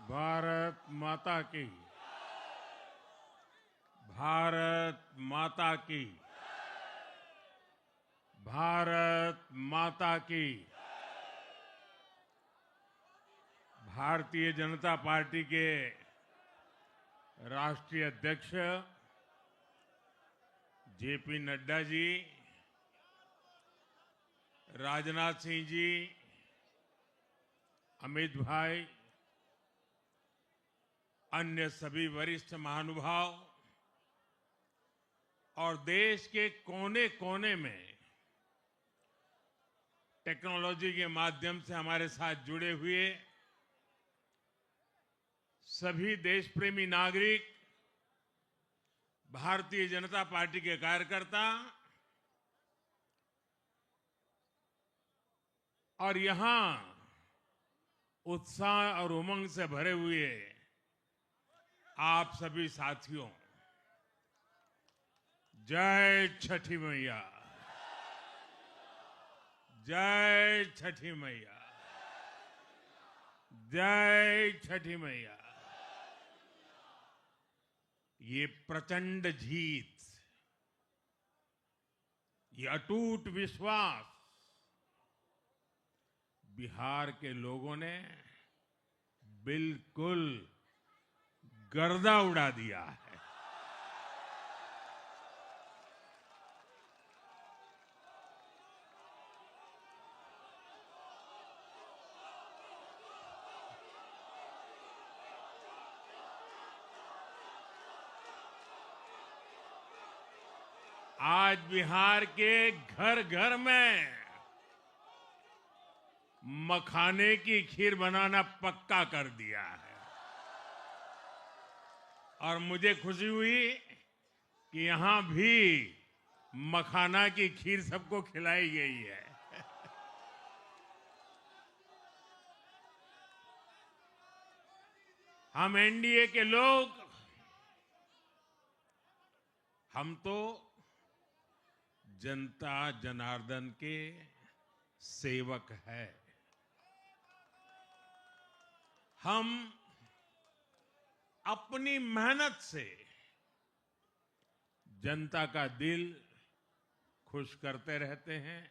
भारत माता की। भारत माता की। भारत माता की। भारतीय जनता पार्टी के राष्ट्रीय अध्यक्ष जेपी नड्डा जी, राजनाथ सिंह जी, अमित भाई, अन्य सभी वरिष्ठ महानुभाव और देश के कोने कोने में टेक्नोलॉजी के माध्यम से हमारे साथ जुड़े हुए सभी देश प्रेमी नागरिक, भारतीय जनता पार्टी के कार्यकर्ता और यहां उत्साह और उमंग से भरे हुए आप सभी साथियों, जय छठी मैया। जय छठी मैया। जय छठी मैया। ये प्रचंड जीत, ये अटूट विश्वास बिहार के लोगों ने बिल्कुल गर्दा उड़ा दिया है। आज बिहार के घर घर में मखाने की खीर बनाना पक्का कर दिया है और मुझे खुशी हुई कि यहां भी मखाना की खीर सबको खिलाई गई है। हम एनडीए के लोग, हम तो जनता जनार्दन के सेवक है। हम अपनी मेहनत से जनता का दिल खुश करते रहते हैं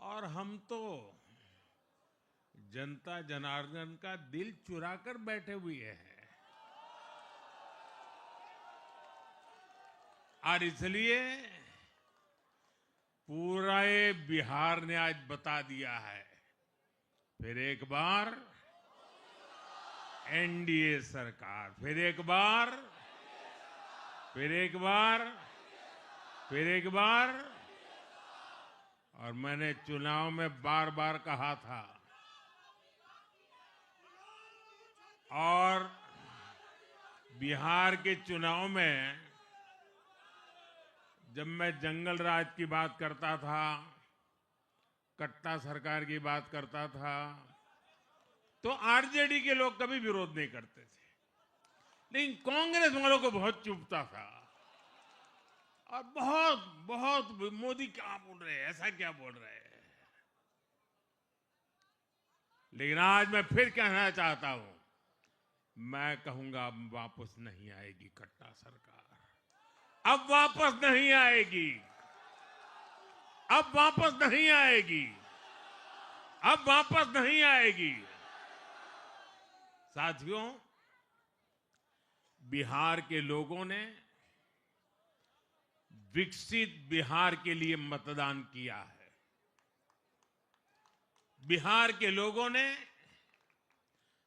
और हम तो जनता जनार्दन का दिल चुरा कर बैठे हुए हैं। और इसलिए पूरा ये बिहार ने आज बता दिया है, फिर एक बार एनडीए सरकार, फिर एक बार, फिर एक बार, फिर एक बार। और मैंने चुनाव में बार बार कहा था और बिहार के चुनाव में जब मैं जंगल राज की बात करता था, कट्टा सरकार की बात करता था, तो आरजेडी के लोग कभी विरोध नहीं करते थे, लेकिन कांग्रेस वालों को बहुत चुभता था और बहुत बहुत मोदी क्या बोल रहे हैं, ऐसा क्या बोल रहे हैं। लेकिन आज मैं फिर कहना चाहता हूं, मैं कहूंगा अब वापस नहीं आएगी कट्टा सरकार, अब वापस नहीं आएगी, अब वापस नहीं आएगी, अब वापस नहीं आएगी। साथियों, बिहार के लोगों ने विकसित बिहार के लिए मतदान किया है। बिहार के लोगों ने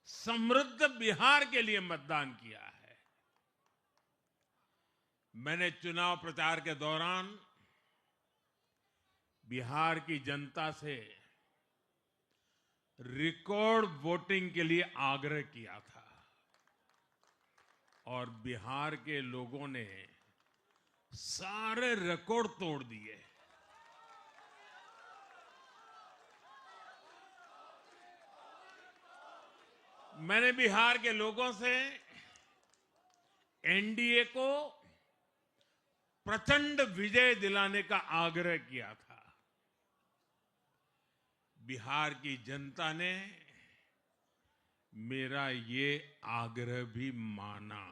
समृद्ध बिहार के लिए मतदान किया है। मैंने चुनाव प्रचार के दौरान बिहार की जनता से रिकॉर्ड वोटिंग के लिए आग्रह किया था और बिहार के लोगों ने सारे रिकॉर्ड तोड़ दिए। मैंने बिहार के लोगों से एनडीए को प्रचंड विजय दिलाने का आग्रह किया था। बिहार की जनता ने मेरा ये आग्रह भी माना।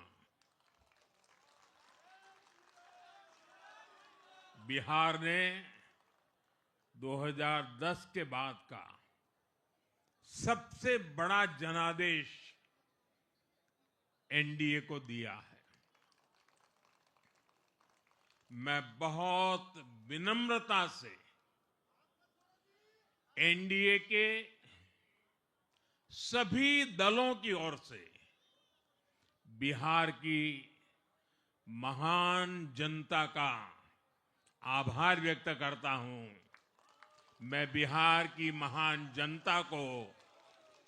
बिहार ने 2010 के बाद का सबसे बड़ा जनादेश एनडीए को दिया है। मैं बहुत विनम्रता से एनडीए के सभी दलों की ओर से बिहार की महान जनता का आभार व्यक्त करता हूं। मैं बिहार की महान जनता को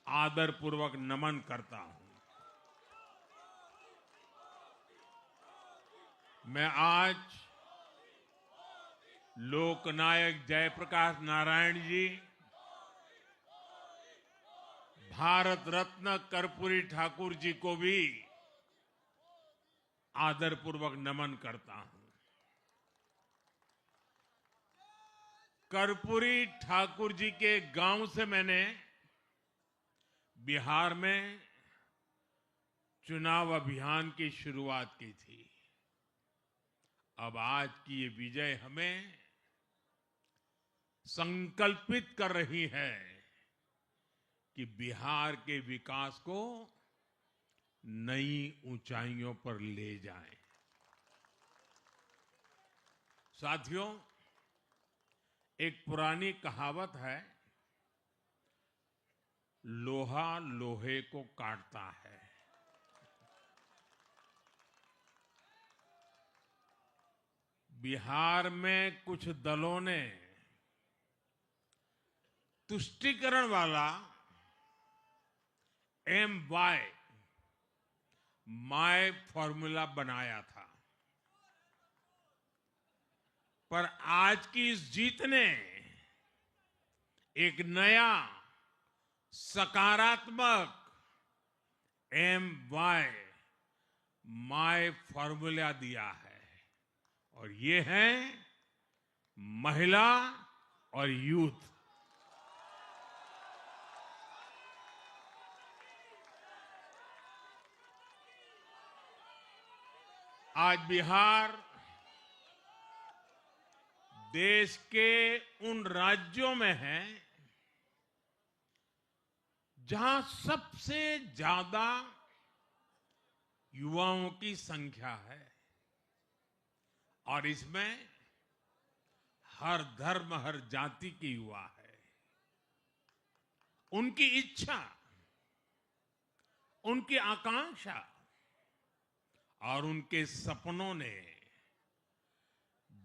आदरपूर्वक नमन करता हूं। मैं आज लोकनायक जयप्रकाश नारायण जी, भारत रत्न कर्पूरी ठाकुर जी को भी आदरपूर्वक नमन करता हूं। कर्पूरी ठाकुर जी के गांव से मैंने बिहार में चुनाव अभियान की शुरुआत की थी। अब आज की ये विजय हमें संकल्पित कर रही है कि बिहार के विकास को नई ऊंचाइयों पर ले जाएं। साथियों, एक पुरानी कहावत है, लोहा लोहे को काटता है। बिहार में कुछ दलों ने तुष्टीकरण वाला माय फॉर्मूला बनाया था, पर आज की इस जीत ने एक नया सकारात्मक माय फॉर्मूला दिया है, और ये है महिला और यूथ। आज बिहार देश के उन राज्यों में है जहां सबसे ज्यादा युवाओं की संख्या है, और इसमें हर धर्म हर जाति के युवा है। उनकी इच्छा, उनकी आकांक्षा और उनके सपनों ने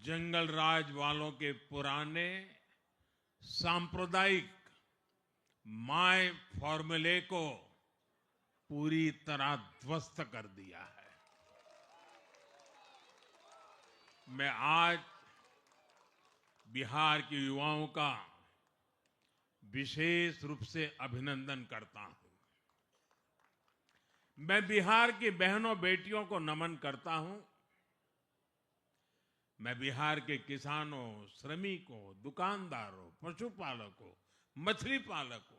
जंगल राज वालों के पुराने सांप्रदायिक माय फॉर्मूले को पूरी तरह ध्वस्त कर दिया है। मैं आज बिहार के युवाओं का विशेष रूप से अभिनंदन करता हूं। मैं बिहार की बहनों बेटियों को नमन करता हूं। मैं बिहार के किसानों, श्रमिकों, दुकानदारों, पशुपालकों, मछली पालकों,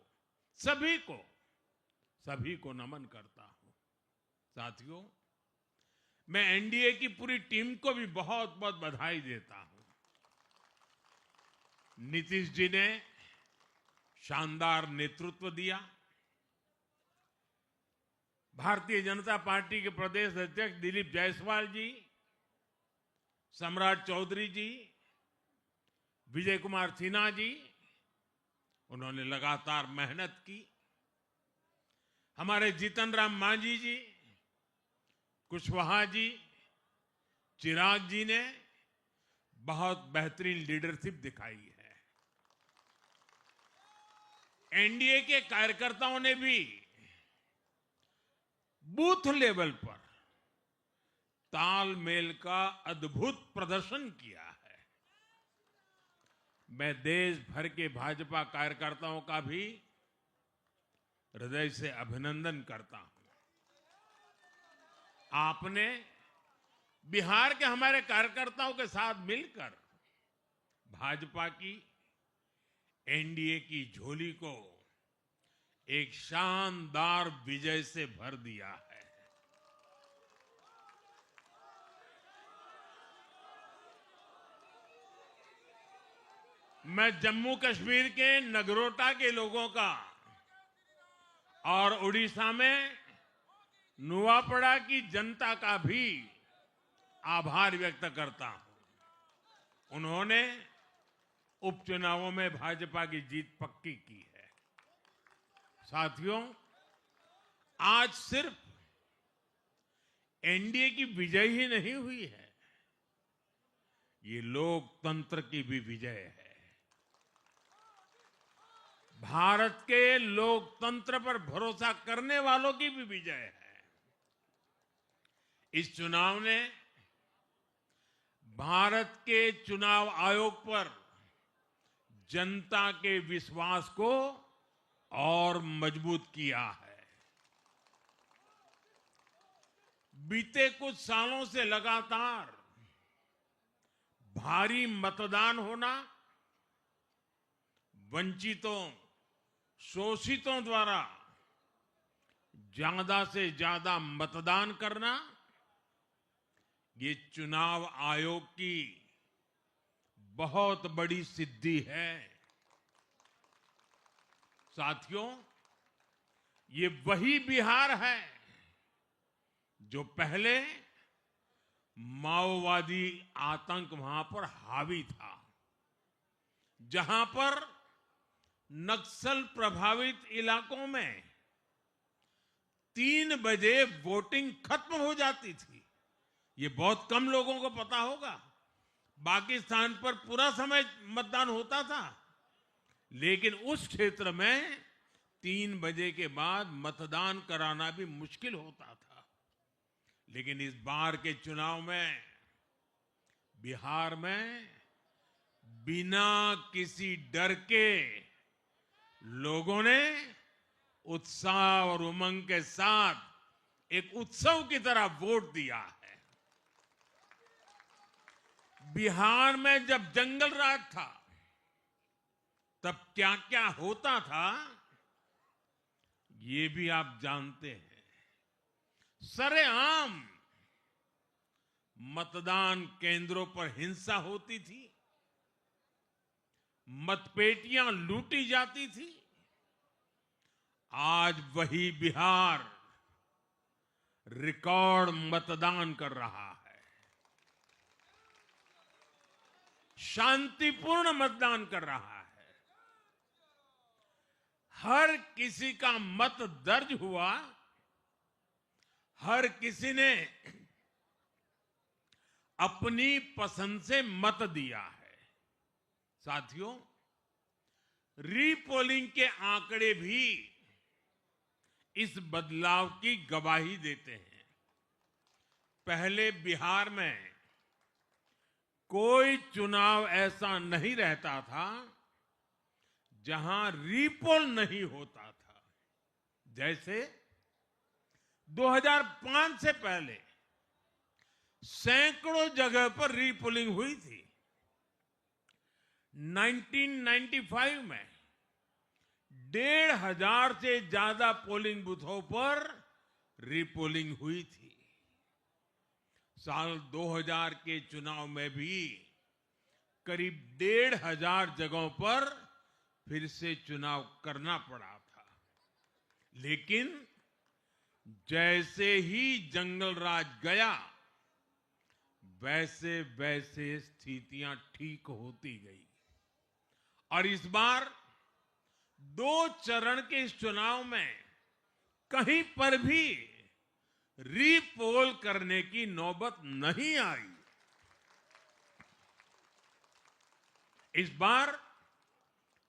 सभी को नमन करता हूं। साथियों, मैं एनडीए की पूरी टीम को भी बहुत बहुत बधाई देता हूं। नीतीश जी ने शानदार नेतृत्व दिया। भारतीय जनता पार्टी के प्रदेश अध्यक्ष दिलीप जायसवाल जी, सम्राट चौधरी जी, विजय कुमार सिन्हा जी, उन्होंने लगातार मेहनत की। हमारे जीतन राम मांझी जी, कुशवाहा जी, चिराग जी ने बहुत बेहतरीन लीडरशिप दिखाई है। एनडीए के कार्यकर्ताओं ने भी बूथ लेवल पर तालमेल का अद्भुत प्रदर्शन किया है। मैं देश भर के भाजपा कार्यकर्ताओं का भी हृदय से अभिनंदन करता हूं। आपने बिहार के हमारे कार्यकर्ताओं के साथ मिलकर भाजपा की एनडीए की झोली को एक शानदार विजय से भर दिया है। मैं जम्मू कश्मीर के नगरोटा के लोगों का और उड़ीसा में नुआपड़ा की जनता का भी आभार व्यक्त करता हूं। उन्होंने उपचुनावों में भाजपा की जीत पक्की की है। साथियों, आज सिर्फ एनडीए की विजय ही नहीं हुई है, ये लोकतंत्र की भी विजय है। भारत के लोकतंत्र पर भरोसा करने वालों की भी विजय है। इस चुनाव ने भारत के चुनाव आयोग पर जनता के विश्वास को और मजबूत किया है। बीते कुछ सालों से लगातार भारी मतदान होना, वंचितों, शोषितों द्वारा ज्यादा से ज्यादा मतदान करना, ये चुनाव आयोग की बहुत बड़ी सिद्धि है। साथियों, ये वही बिहार है जो पहले माओवादी आतंक वहां पर हावी था, जहां पर नक्सल प्रभावित इलाकों में 3 बजे वोटिंग खत्म हो जाती थी। ये बहुत कम लोगों को पता होगा। बाकी स्थान पर पूरा समय मतदान होता था, लेकिन उस क्षेत्र में 3 बजे के बाद मतदान कराना भी मुश्किल होता था। लेकिन इस बार के चुनाव में बिहार में बिना किसी डर के लोगों ने उत्साह और उमंग के साथ एक उत्सव की तरह वोट दिया है। बिहार में जब जंगल राज था, तब क्या क्या होता था, ये भी आप जानते हैं। सरेआम मतदान केंद्रों पर हिंसा होती थी, मतपेटियां लूटी जाती थी। आज वही बिहार रिकॉर्ड मतदान कर रहा है, शांतिपूर्ण मतदान कर रहा है। हर किसी का मत दर्ज हुआ, हर किसी ने अपनी पसंद से मत दिया है। साथियों, रीपोलिंग के आंकड़े भी इस बदलाव की गवाही देते हैं। पहले बिहार में कोई चुनाव ऐसा नहीं रहता था जहां रीपोल नहीं होता था। जैसे 2005 से पहले सैकड़ों जगह पर रीपोलिंग हुई थी। 1995 में 1,500 से ज्यादा पोलिंग बूथों पर रीपोलिंग हुई थी। साल 2000 के चुनाव में भी करीब 1,500 जगहों पर फिर से चुनाव करना पड़ा था। लेकिन जैसे ही जंगल राज गया, वैसे वैसे स्थितियां ठीक होती गई। और इस बार 2 चरण के इस चुनाव में कहीं पर भी रीपोल करने की नौबत नहीं आई। इस बार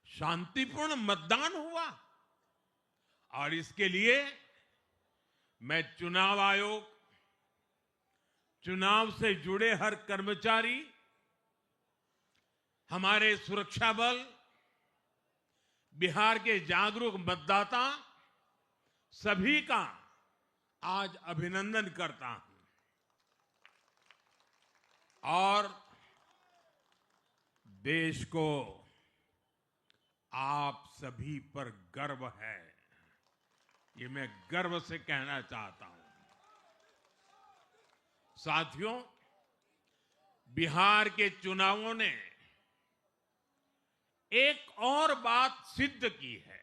शांतिपूर्ण मतदान हुआ और इसके लिए मैं चुनाव आयोग, चुनाव से जुड़े हर कर्मचारी, हमारे सुरक्षा बल, बिहार के जागरूक मतदाता, सभी का आज अभिनंदन करता हूं। और देश को आप सभी पर गर्व है। ये मैं गर्व से कहना चाहता हूं। साथियों, बिहार के चुनावों ने एक और बात सिद्ध की है।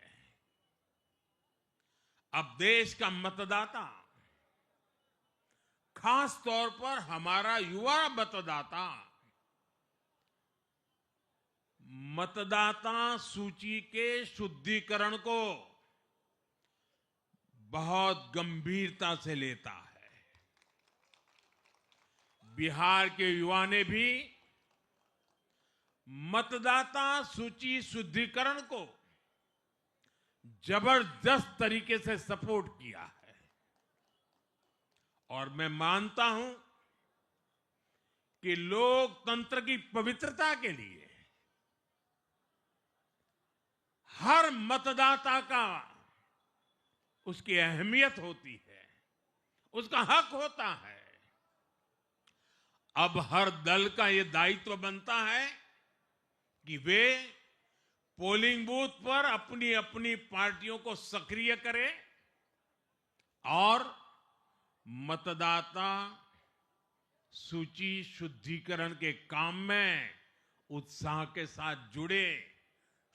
अब देश का मतदाता, खास तौर पर हमारा युवा मतदाता, मतदाता सूची के शुद्धिकरण को बहुत गंभीरता से लेता है। बिहार के युवा ने भी मतदाता सूची शुद्धिकरण को जबरदस्त तरीके से सपोर्ट किया है और मैं मानता हूं कि लोकतंत्र की पवित्रता के लिए हर मतदाता का उसकी अहमियत होती है, उसका हक होता है। अब हर दल का यह दायित्व बनता है कि वे पोलिंग बूथ पर अपनी अपनी पार्टियों को सक्रिय करें और मतदाता सूची शुद्धिकरण के काम में उत्साह के साथ जुड़े,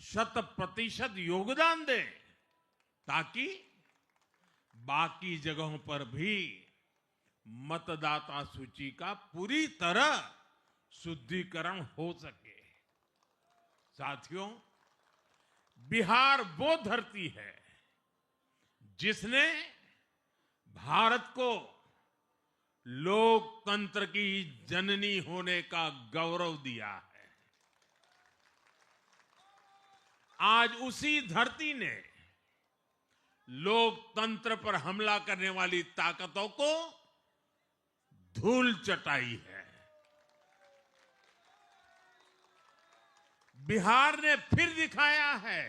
100% योगदान दें, ताकि बाकी जगहों पर भी मतदाता सूची का पूरी तरह शुद्धिकरण हो सके। साथियों, बिहार वो धरती है जिसने भारत को लोकतंत्र की जननी होने का गौरव दिया है। आज उसी धरती ने लोकतंत्र पर हमला करने वाली ताकतों को धूल चटाई है। बिहार ने फिर दिखाया है,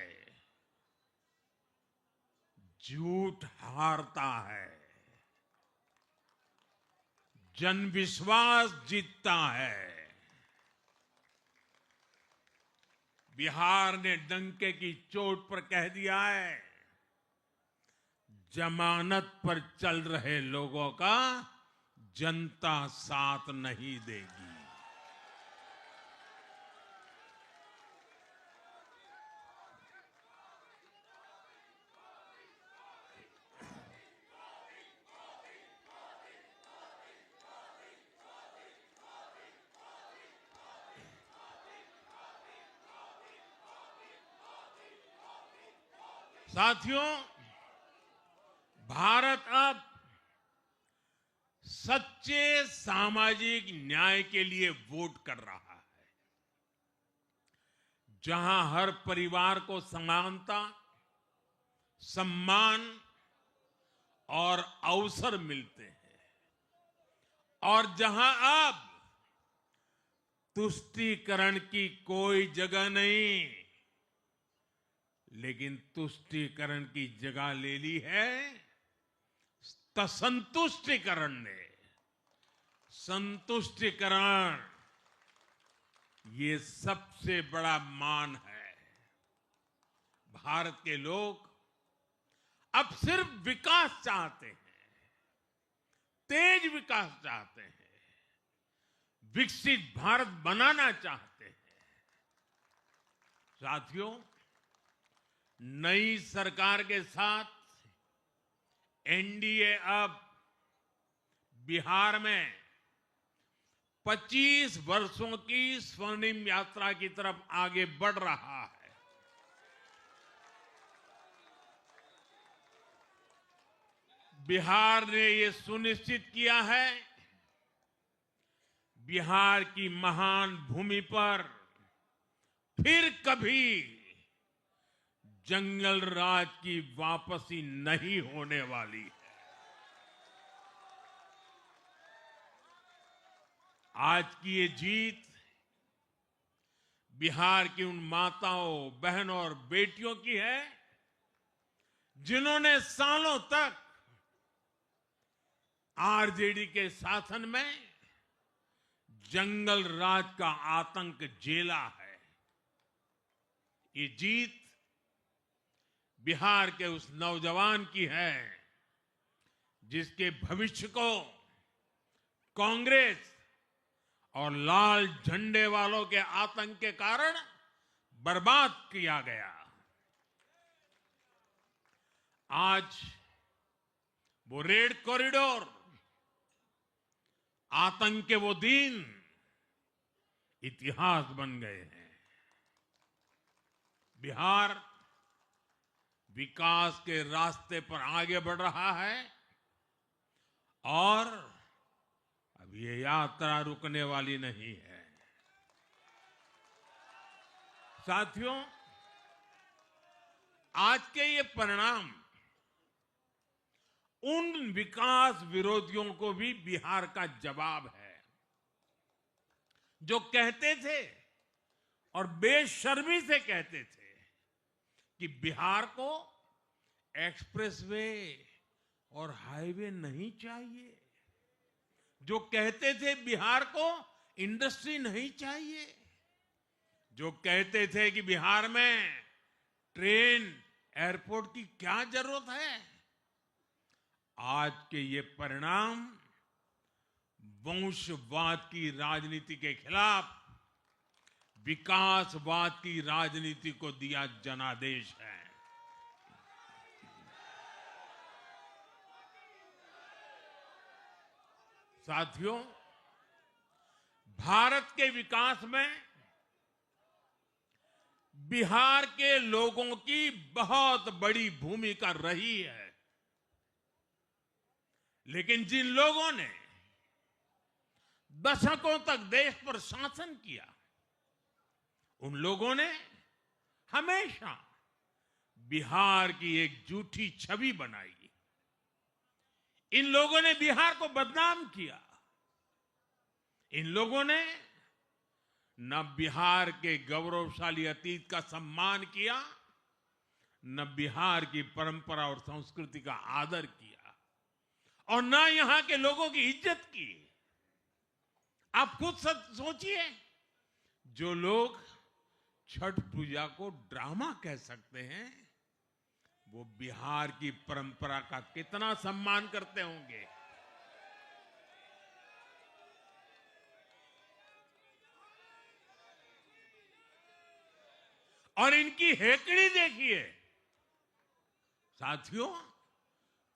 झूठ हारता है, जन विश्वास जीतता है। बिहार ने डंके की चोट पर कह दिया है, जमानत पर चल रहे लोगों का जनता साथ नहीं देगी। साथियों, भारत अब सच्चे सामाजिक न्याय के लिए वोट कर रहा है, जहां हर परिवार को समानता, सम्मान और अवसर मिलते हैं और जहां अब तुष्टीकरण की कोई जगह नहीं, लेकिन तुष्टीकरण की जगह ले ली है संतुष्टीकरण ने। संतुष्टीकरण ये सबसे बड़ा मान है। भारत के लोग अब सिर्फ विकास चाहते हैं, तेज विकास चाहते हैं, विकसित भारत बनाना चाहते हैं। साथियों, नई सरकार के साथ एनडीए अब बिहार में 25 वर्षों की स्वर्णिम यात्रा की तरफ आगे बढ़ रहा है। बिहार ने ये सुनिश्चित किया है, बिहार की महान भूमि पर फिर कभी जंगल राज की वापसी नहीं होने वाली है। आज की ये जीत बिहार की उन माताओं, बहनों और बेटियों की है जिन्होंने सालों तक आरजेडी के शासन में जंगल राज का आतंक झेला है। ये जीत बिहार के उस नौजवान की है जिसके भविष्य को कांग्रेस और लाल झंडे वालों के आतंक के कारण बर्बाद किया गया। आज वो रेड कॉरिडोर, आतंक के वो दिन इतिहास बन गए हैं। बिहार विकास के रास्ते पर आगे बढ़ रहा है और अब ये यात्रा रुकने वाली नहीं है। साथियों, आज के ये परिणाम उन विकास विरोधियों को भी बिहार का जवाब है जो कहते थे और बेशर्मी से कहते थे कि बिहार को एक्सप्रेसवे और हाईवे नहीं चाहिए, जो कहते थे बिहार को इंडस्ट्री नहीं चाहिए, जो कहते थे कि बिहार में ट्रेन एयरपोर्ट की क्या जरूरत है। आज के ये परिणाम वंशवाद की राजनीति के खिलाफ विकासवाद की राजनीति को दिया जनादेश है। साथियों, भारत के विकास में बिहार के लोगों की बहुत बड़ी भूमिका रही है, लेकिन जिन लोगों ने दशकों तक देश पर शासन किया, उन लोगों ने हमेशा बिहार की एक झूठी छवि बनाई। इन लोगों ने बिहार को बदनाम किया। इन लोगों ने न बिहार के गौरवशाली अतीत का सम्मान किया, न बिहार की परंपरा और संस्कृति का आदर किया, और न यहां के लोगों की इज्जत की। आप खुद सोचिए, जो लोग छठ पूजा को ड्रामा कह सकते हैं, वो बिहार की परंपरा का कितना सम्मान करते होंगे। और इनकी हेकड़ी देखिए। साथियों,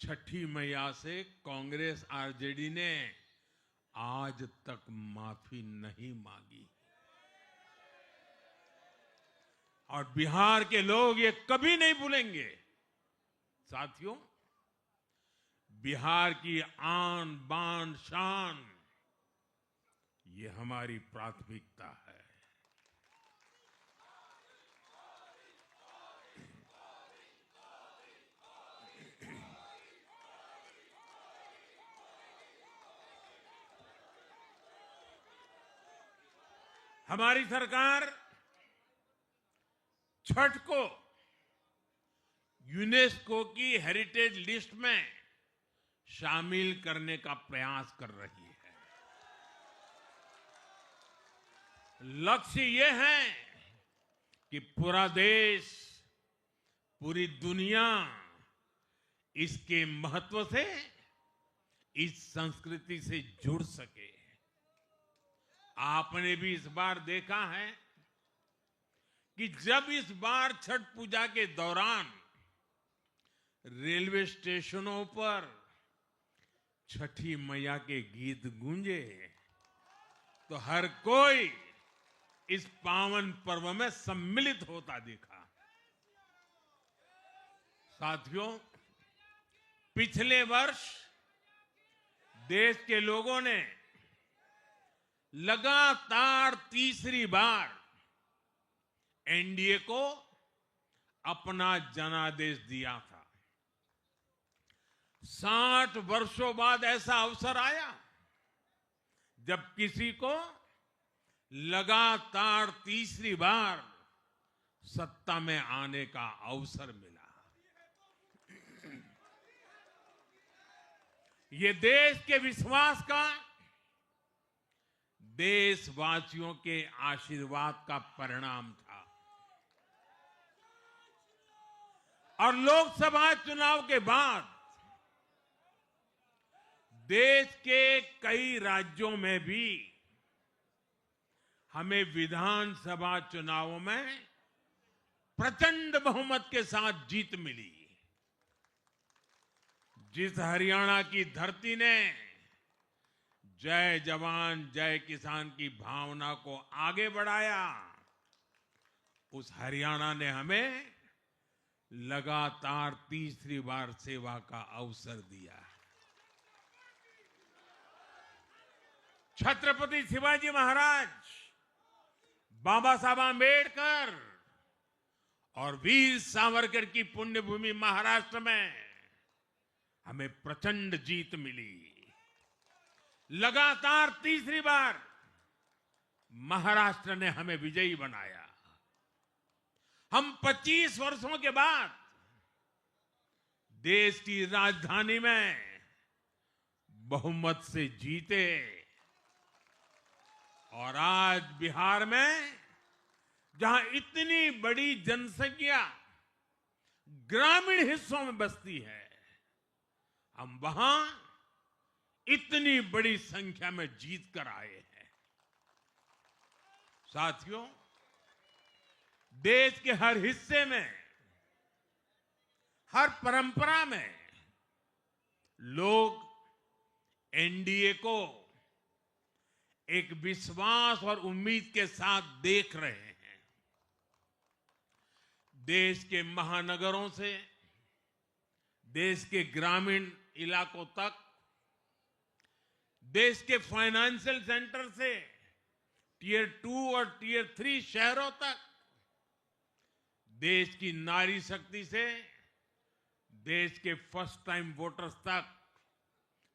छठी मैया से कांग्रेस आरजेडी ने आज तक माफी नहीं मांगी, और बिहार के लोग ये कभी नहीं भूलेंगे। साथियों, बिहार की आन बान शान, ये हमारी प्राथमिकता है। हमारी सरकार छठ को यूनेस्को की हेरिटेज लिस्ट में शामिल करने का प्रयास कर रही है। लक्ष्य ये है कि पूरा देश, पूरी दुनिया इसके महत्व से, इस संस्कृति से जुड़ सके। आपने भी इस बार देखा है कि जब इस बार छठ पूजा के दौरान रेलवे स्टेशनों पर छठी मैया के गीत गूंजे, तो हर कोई इस पावन पर्व में सम्मिलित होता दिखा। साथियों, पिछले वर्ष देश के लोगों ने लगातार तीसरी बार एनडीए को अपना जनादेश दिया था। 60 वर्षों बाद ऐसा अवसर आया जब किसी को लगातार तीसरी बार सत्ता में आने का अवसर मिला। ये देश के विश्वास का, देशवासियों के आशीर्वाद का परिणाम था। और लोकसभा चुनाव के बाद देश के कई राज्यों में भी हमें विधानसभा चुनावों में प्रचंड बहुमत के साथ जीत मिली। जिस हरियाणा की धरती ने जय जवान जय किसान की भावना को आगे बढ़ाया, उस हरियाणा ने हमें लगातार तीसरी बार सेवा का अवसर दिया। छत्रपति शिवाजी महाराज, बाबा साहब आंबेडकर और वीर सावरकर की पुण्यभूमि महाराष्ट्र में हमें प्रचंड जीत मिली। लगातार तीसरी बार महाराष्ट्र ने हमें विजयी बनाया। हम 25 वर्षों के बाद देश की राजधानी में बहुमत से जीते और आज बिहार में जहां इतनी बड़ी जनसंख्या ग्रामीण हिस्सों में बसती है, हम वहां इतनी बड़ी संख्या में जीत कर आए हैं। साथियों, देश के हर हिस्से में, हर परंपरा में लोग एनडीए को एक विश्वास और उम्मीद के साथ देख रहे हैं। देश के महानगरों से देश के ग्रामीण इलाकों तक, देश के फाइनेंशियल सेंटर से टियर 2 और टियर 3 शहरों तक, देश की नारी शक्ति से देश के फर्स्ट टाइम वोटर्स तक,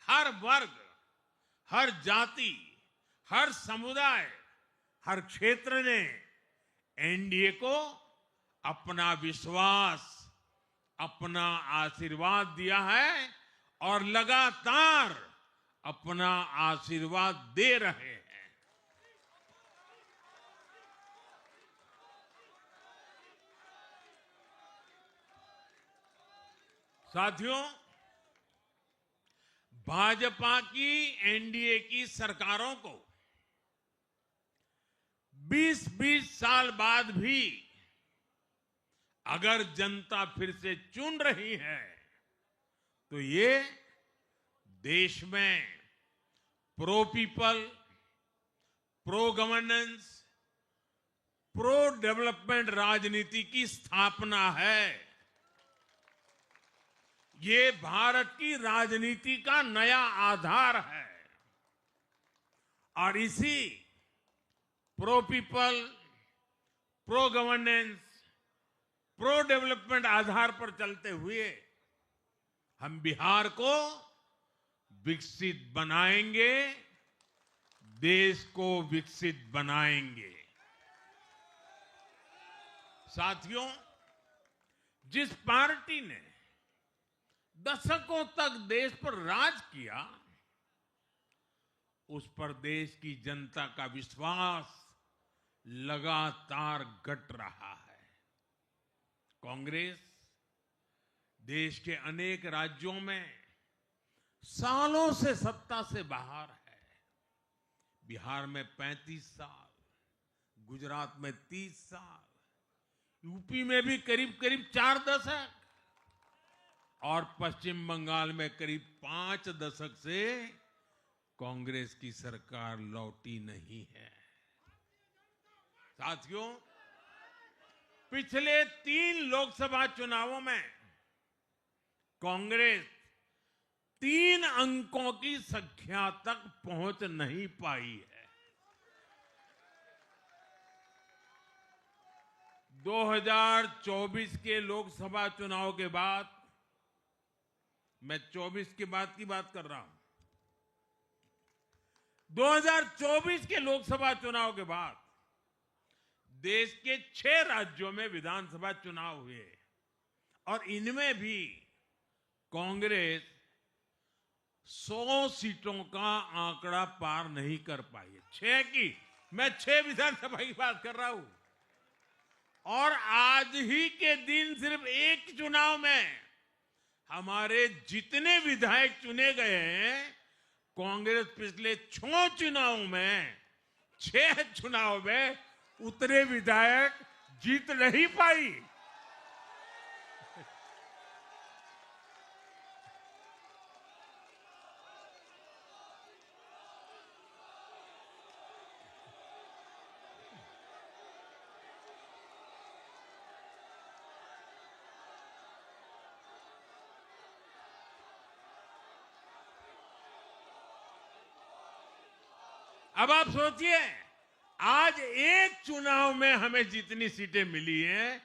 हर वर्ग, हर जाति, हर समुदाय, हर क्षेत्र ने एनडीए को अपना विश्वास, अपना आशीर्वाद दिया है और लगातार अपना आशीर्वाद दे रहे हैं। साथियों, भाजपा की एनडीए की सरकारों को 20-20 साल बाद भी अगर जनता फिर से चुन रही है तो ये देश में pro people, pro governance, pro development राजनीति की स्थापना है। ये भारत की राजनीति का नया आधार है और इसी pro people, pro governance, pro development आधार पर चलते हुए हम बिहार को विकसित बनाएंगे, देश को विकसित बनाएंगे। साथियों, जिस पार्टी ने दशकों तक देश पर राज किया, उस पर देश की जनता का विश्वास लगातार घट रहा है। कांग्रेस देश के अनेक राज्यों में सालों से सत्ता से बाहर है। बिहार में 35 साल, गुजरात में 30 साल, यूपी में भी करीब करीब 4 दशक और पश्चिम बंगाल में करीब 5 दशक से कांग्रेस की सरकार लौटी नहीं है। साथियों, पिछले 3 लोकसभा चुनावों में कांग्रेस 3 अंकों की संख्या तक पहुंच नहीं पाई है। 2024 के लोकसभा चुनाव के बाद, मैं 24 के बाद की बात कर रहा हूं, 2024 के लोकसभा चुनाव के बाद देश के 6 राज्यों में विधानसभा चुनाव हुए और इनमें भी कांग्रेस 100 सीटों का आंकड़ा पार नहीं कर पाई है। 6 की, मैं 6 विधानसभा की बात कर रहा हूं। और आज ही के दिन सिर्फ एक चुनाव में हमारे जितने विधायक चुने गए हैं, कांग्रेस पिछले 6 चुनाव में 6 चुनाव में उतने विधायक जीत नहीं पाई। अब आप सोचिए, आज एक चुनाव में हमें जितनी सीटें मिली हैं,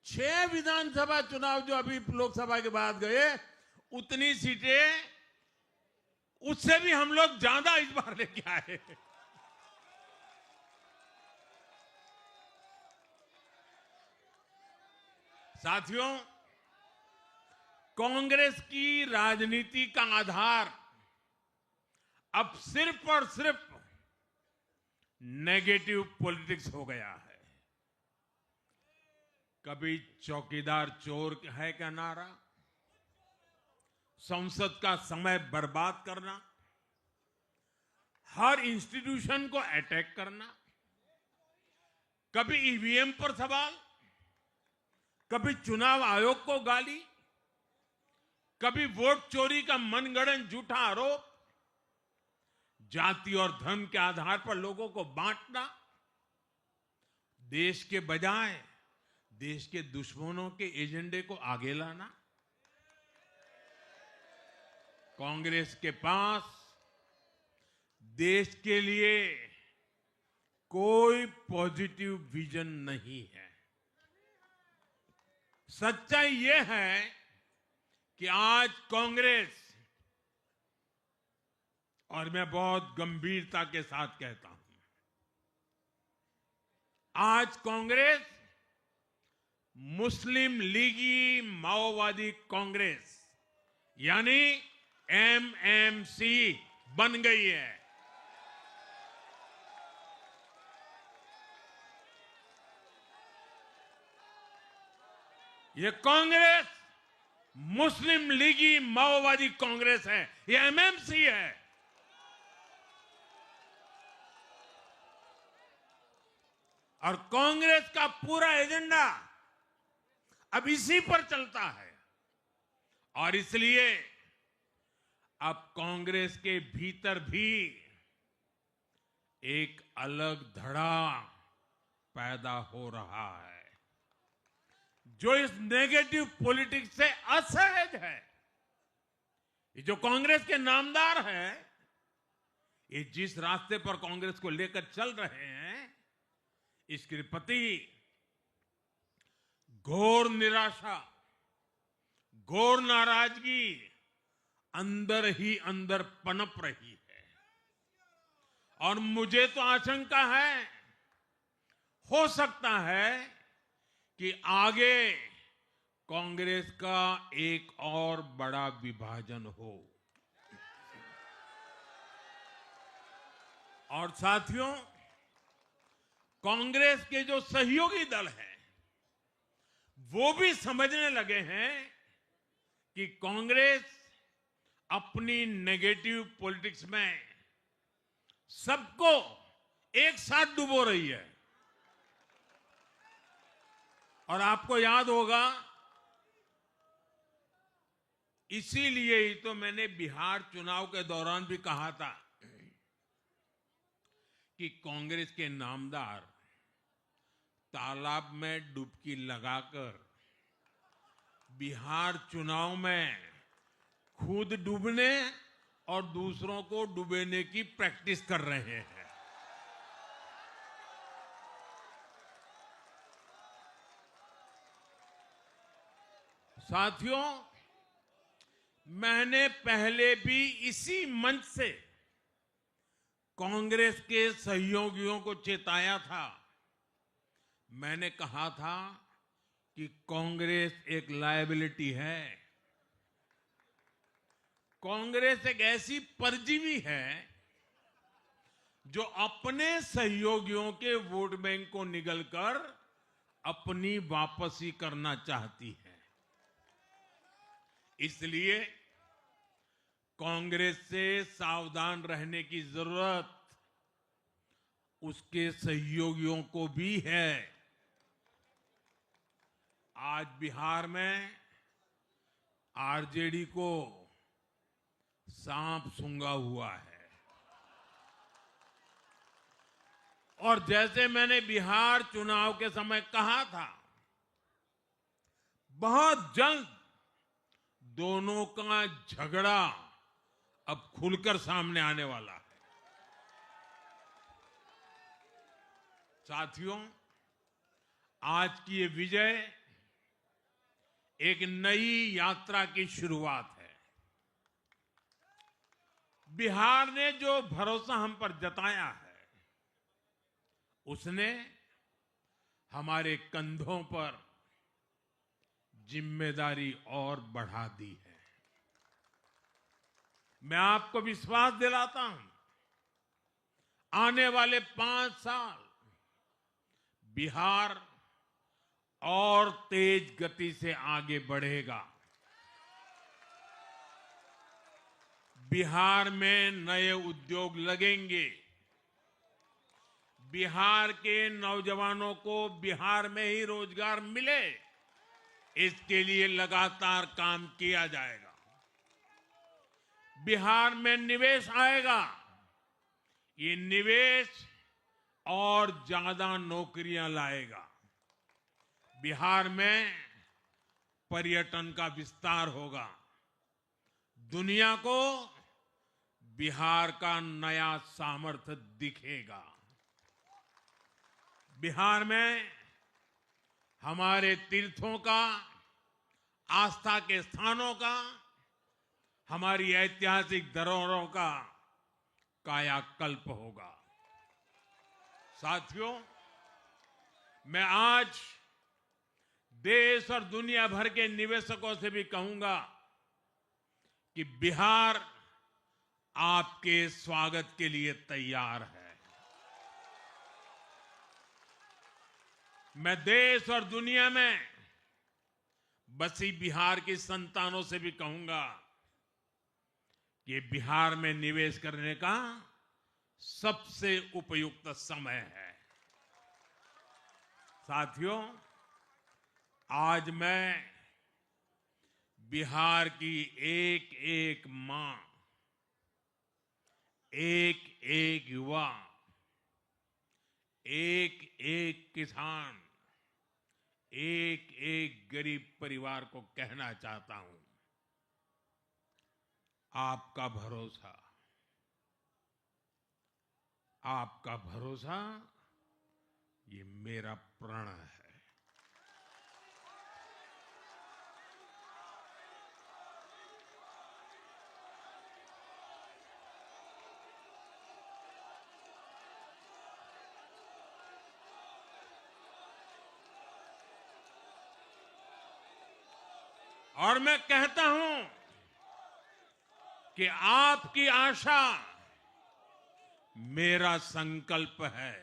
6 विधानसभा चुनाव जो अभी लोकसभा के बाद गए, उतनी सीटें उससे भी हम लोग ज्यादा इस बार लेके आए। साथियों, कांग्रेस की राजनीति का आधार अब सिर्फ और सिर्फ नेगेटिव पॉलिटिक्स हो गया है। कभी चौकीदार चोर है का नारा, संसद का समय बर्बाद करना, हर इंस्टीट्यूशन को अटैक करना, कभी ईवीएम पर सवाल, कभी चुनाव आयोग को गाली, कभी वोट चोरी का मनगढ़ंत झूठा आरोप, जाति और धर्म के आधार पर लोगों को बांटना, देश के बजाय देश के दुश्मनों के एजेंडे को आगे लाना। कांग्रेस के पास देश के लिए कोई पॉजिटिव विजन नहीं है। सच्चाई यह है कि आज कांग्रेस, और मैं बहुत गंभीरता के साथ कहता हूं, आज कांग्रेस मुस्लिम लीगी माओवादी कांग्रेस यानी एमएमसी बन गई है। ये कांग्रेस मुस्लिम लीगी माओवादी कांग्रेस है, ये एमएमसी है। और कांग्रेस का पूरा एजेंडा अब इसी पर चलता है। और इसलिए अब कांग्रेस के भीतर भी एक अलग धड़ा पैदा हो रहा है, जो इस नेगेटिव पॉलिटिक्स से असहज है। ये जो कांग्रेस के नामदार हैं, ये जिस रास्ते पर कांग्रेस को लेकर चल रहे हैं, इसके प्रति घोर निराशा, घोर नाराजगी अंदर ही अंदर पनप रही है। और मुझे तो आशंका है, हो सकता है कि आगे कांग्रेस का एक और बड़ा विभाजन हो। और साथियों, कांग्रेस के जो सहयोगी दल हैं, वो भी समझने लगे हैं कि कांग्रेस अपनी नेगेटिव पॉलिटिक्स में सबको एक साथ डुबो रही है। और आपको याद होगा, इसीलिए ही तो मैंने बिहार चुनाव के दौरान भी कहा था कि कांग्रेस के नामदार तालाब में डुबकी लगाकर बिहार चुनाव में खुद डूबने और दूसरों को डुबोने की प्रैक्टिस कर रहे हैं। साथियों, मैंने पहले भी इसी मंच से कांग्रेस के सहयोगियों को चेताया था। मैंने कहा था कि कांग्रेस एक लायबिलिटी है, कांग्रेस एक ऐसी परजीवी है जो अपने सहयोगियों के वोट बैंक को निगलकर अपनी वापसी करना चाहती है। इसलिए कांग्रेस से सावधान रहने की जरूरत उसके सहयोगियों को भी है। आज बिहार में आरजेडी को सांप सूंघा हुआ है और जैसे मैंने बिहार चुनाव के समय कहा था, बहुत जल्द दोनों का झगड़ा अब खुलकर सामने आने वाला है। साथियों, आज की ये विजय एक नई यात्रा की शुरुआत है। बिहार ने जो भरोसा हम पर जताया है, उसने हमारे कंधों पर जिम्मेदारी और बढ़ा दी है। मैं आपको विश्वास दिलाता हूं, आने वाले 5 साल बिहार और तेज गति से आगे बढ़ेगा। बिहार में नए उद्योग लगेंगे। बिहार के नौजवानों को बिहार में ही रोजगार मिले, इसके लिए लगातार काम किया जाएगा। बिहार में निवेश आएगा। ये निवेश और ज्यादा नौकरियां लाएगा। बिहार में पर्यटन का विस्तार होगा। दुनिया को बिहार का नया सामर्थ्य दिखेगा। बिहार में हमारे तीर्थों का, आस्था के स्थानों का, हमारी ऐतिहासिक धरोहरों का कायाकल्प होगा। साथियों, मैं आज देश और दुनिया भर के निवेशकों से भी कहूंगा कि बिहार आपके स्वागत के लिए तैयार है। मैं देश और दुनिया में बसी बिहार की संतानों से भी कहूंगा कि बिहार में निवेश करने का सबसे उपयुक्त समय है। साथियों, आज मैं बिहार की एक एक मां, एक एक युवा, एक एक किसान, एक एक गरीब परिवार को कहना चाहता हूं, आपका भरोसा, आपका भरोसा ये मेरा प्रण है। और मैं कहता हूं कि आपकी आशा मेरा संकल्प है।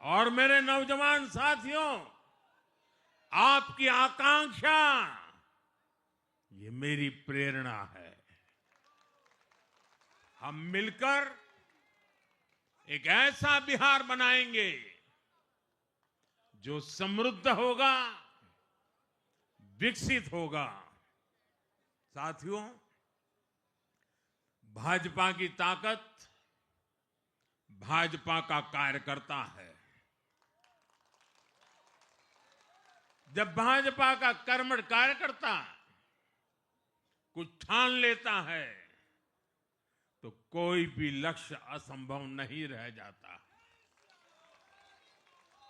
और मेरे नौजवान साथियों, आपकी आकांक्षा ये मेरी प्रेरणा है। हम मिलकर एक ऐसा बिहार बनाएंगे जो समृद्ध होगा, विकसित होगा। साथियों, भाजपा की ताकत भाजपा का कार्यकर्ता है। जब भाजपा का कर्मठ कार्यकर्ता कुछ ठान लेता है तो कोई भी लक्ष्य असंभव नहीं रह जाता।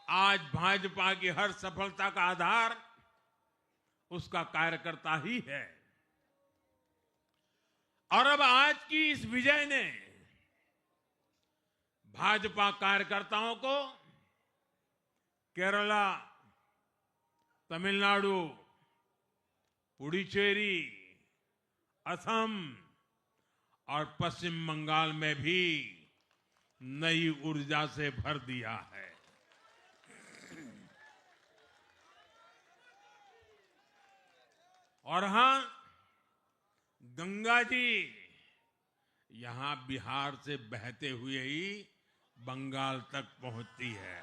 आज भाजपा की हर सफलता का आधार उसका कार्यकर्ता ही है। और अब आज की इस विजय ने भाजपा कार्यकर्ताओं को केरला, तमिलनाडु, पुडुचेरी, असम और पश्चिम बंगाल में भी नई ऊर्जा से भर दिया है। और हां, गंगा जी यहां बिहार से बहते हुए ही बंगाल तक पहुंचती है।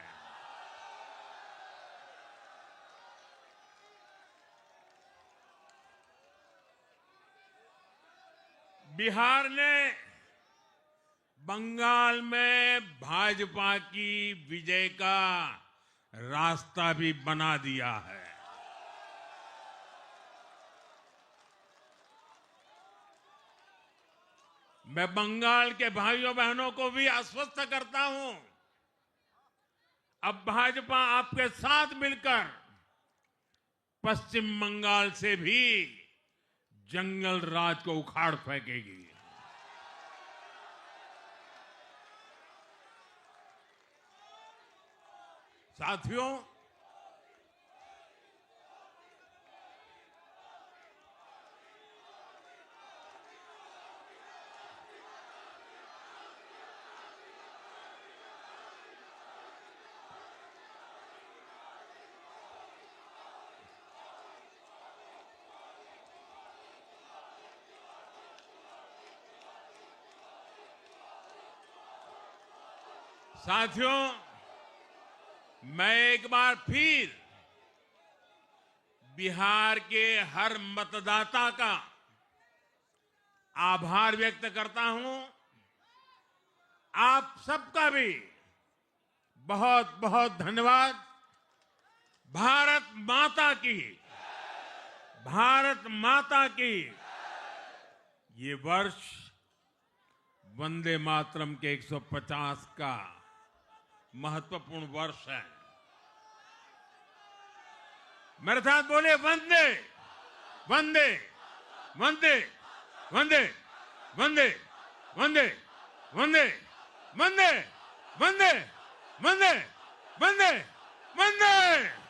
बिहार ने बंगाल में भाजपा की विजय का रास्ता भी बना दिया है। मैं बंगाल के भाइयों बहनों को भी आश्वस्त करता हूं, अब भाजपा आपके साथ मिलकर पश्चिम बंगाल से भी जंगल राज को उखाड़ फेंकेगी। साथियों, मैं एक बार फिर बिहार के हर मतदाता का आभार व्यक्त करता हूं। आप सबका भी बहुत बहुत धन्यवाद। भारत माता की, भारत माता की। ये वर्ष वंदे मातरम के 150 का महत्वपूर्ण वर्ष है। मेरे साथ बोले, वंदे वंदे वंदे वंदे वंदे वंदे वंदे वंदे वंदे वंदे वंदे वंदे।